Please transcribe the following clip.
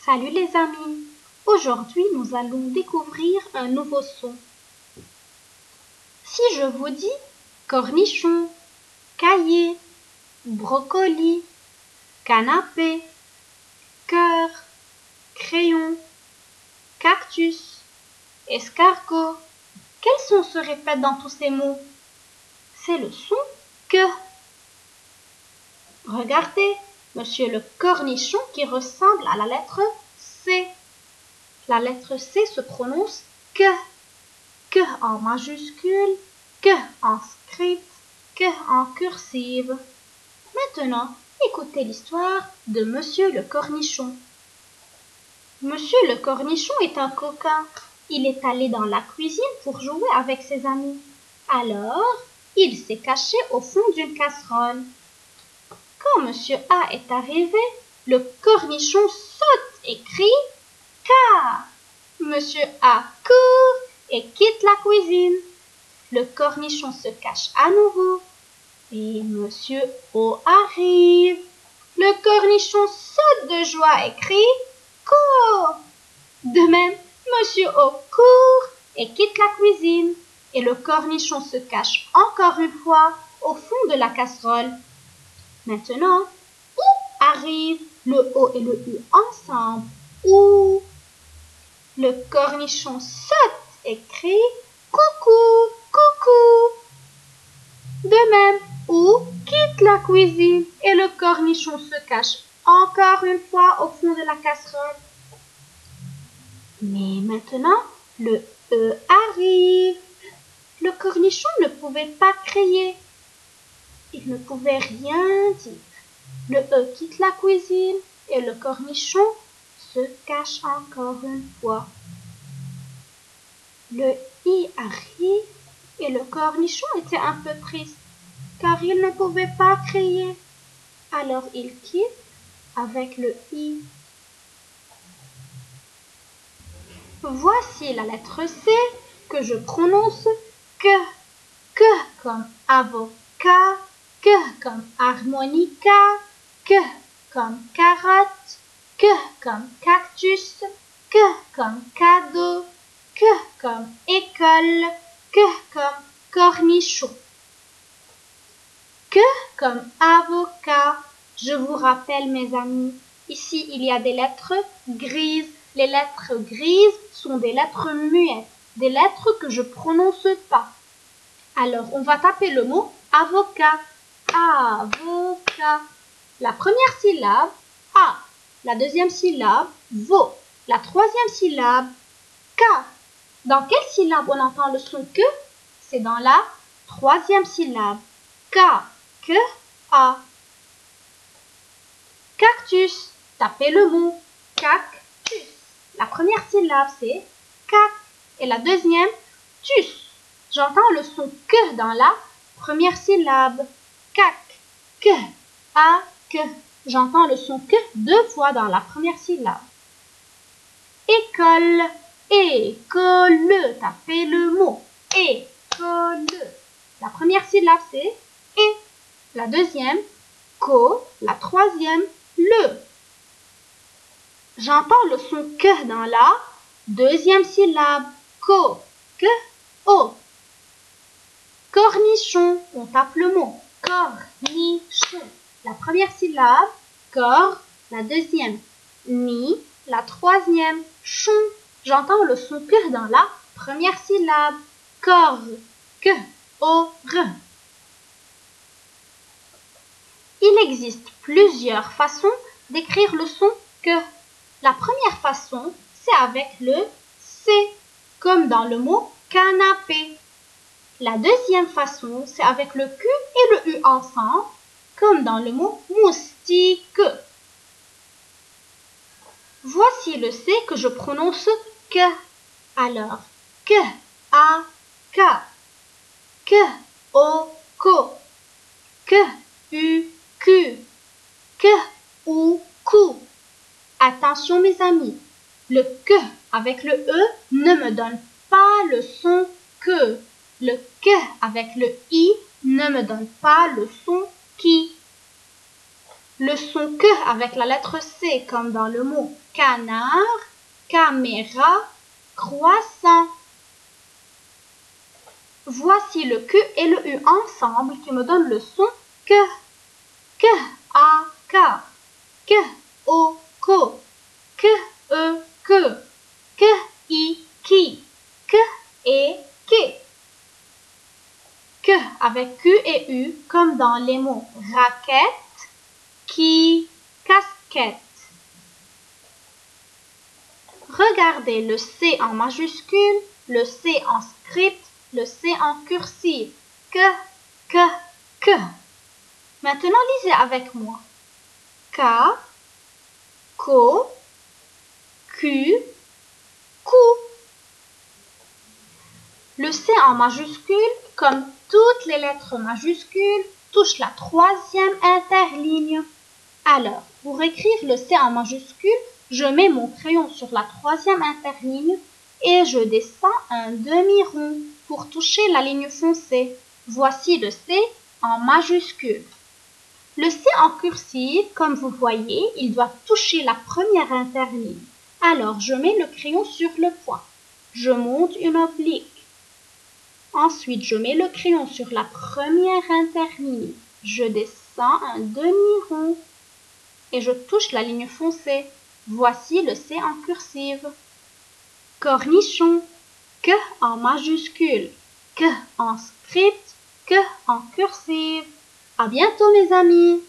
Salut les amis! Aujourd'hui, nous allons découvrir un nouveau son. Si je vous dis cornichon, cahier, brocoli, canapé, cœur, crayon, cactus, escargot, quel son se répète dans tous ces mots? C'est le son que. Regardez, monsieur le cornichon qui ressemble à la lettre C. La lettre C se prononce que en majuscule, que en script, que en cursive. Maintenant, écoutez l'histoire de monsieur le cornichon. Monsieur le cornichon est un coquin. Il est allé dans la cuisine pour jouer avec ses amis. Alors, il s'est caché au fond d'une casserole. Quand monsieur A est arrivé, le cornichon saute et crie « Car !» Monsieur A court et quitte la cuisine. Le cornichon se cache à nouveau et monsieur O arrive. Le cornichon saute de joie et crie « Cours !» De même, monsieur O court et quitte la cuisine et le cornichon se cache encore une fois au fond de la casserole. Maintenant, où arrive le O et le U ensemble? Où? Le cornichon saute et crie « Coucou, coucou !» De même, où quitte la cuisine et le cornichon se cache encore une fois au fond de la casserole. Mais maintenant, le E arrive. Le cornichon ne pouvait pas crier. Il ne pouvait rien dire. Le E quitte la cuisine et le cornichon se cache encore une fois. Le I arrive et le cornichon était un peu triste car il ne pouvait pas crier. Alors il quitte avec le I. Voici la lettre C que je prononce que comme avocat, que comme harmonica, que comme carotte, que comme cactus, que comme cadeau, que comme école, que comme cornichon. Que comme avocat. Je vous rappelle mes amis, ici il y a des lettres grises. Les lettres grises sont des lettres muettes, des lettres que je prononce pas. Alors on va taper le mot avocat. Avocat. La première syllabe, A. La deuxième syllabe, vo. La troisième syllabe, K. Dans quelle syllabe on entend le son que? C'est dans la troisième syllabe. K, que, A. Cactus. Tapez le mot cactus. La première syllabe, c'est cac. Et la deuxième, tus. J'entends le son que dans la première syllabe. Cac, que, a, que. J'entends le son que deux fois dans la première syllabe. École, école. Tapez le mot école. La première syllabe, c'est et. La deuxième, co. La troisième, le. J'entends le son que dans la deuxième syllabe. Co, que, o. Cornichon, on tape le mot cornichon. La première syllabe, cor. La deuxième, ni. La troisième, chon. J'entends le son que dans la première syllabe. Cor, que, o, re. Il existe plusieurs façons d'écrire le son que. La première façon, c'est avec le C, comme dans le mot canapé. La deuxième façon, c'est avec le Q et le U ensemble, comme dans le mot moustique. Voici le C que je prononce que. Alors, que, a, ka, que, o, ko, que, u, Q, que, ou, cou. Attention mes amis, le que avec le E ne me donne pas le son que. Le que avec le I ne me donne pas le son qui. Le son que avec la lettre C comme dans le mot canard, caméra, croissant. Voici le Q et le U ensemble qui me donnent le son que. Que, a, ka. Que, o, ko. Que, e, que. Que, i, qui. Que, et, que. Que avec Q et U comme dans les mots raquette, qui, casquette. Regardez le C en majuscule, le C en script, le C en cursive. Que. Maintenant, lisez avec moi. K, ko, Q, cou. Le C en majuscule, comme toutes les lettres majuscules, touche la troisième interligne. Alors, pour écrire le C en majuscule, je mets mon crayon sur la troisième interligne et je descends un demi-rond pour toucher la ligne foncée. Voici le C en majuscule. Le C en cursive, comme vous voyez, il doit toucher la première interligne. Alors, je mets le crayon sur le point. Je monte une oblique. Ensuite, je mets le crayon sur la première interligne. Je descends un demi-rond et je touche la ligne foncée. Voici le C en cursive. Cornichon, que en majuscule, que en script, que en cursive. À bientôt mes amis!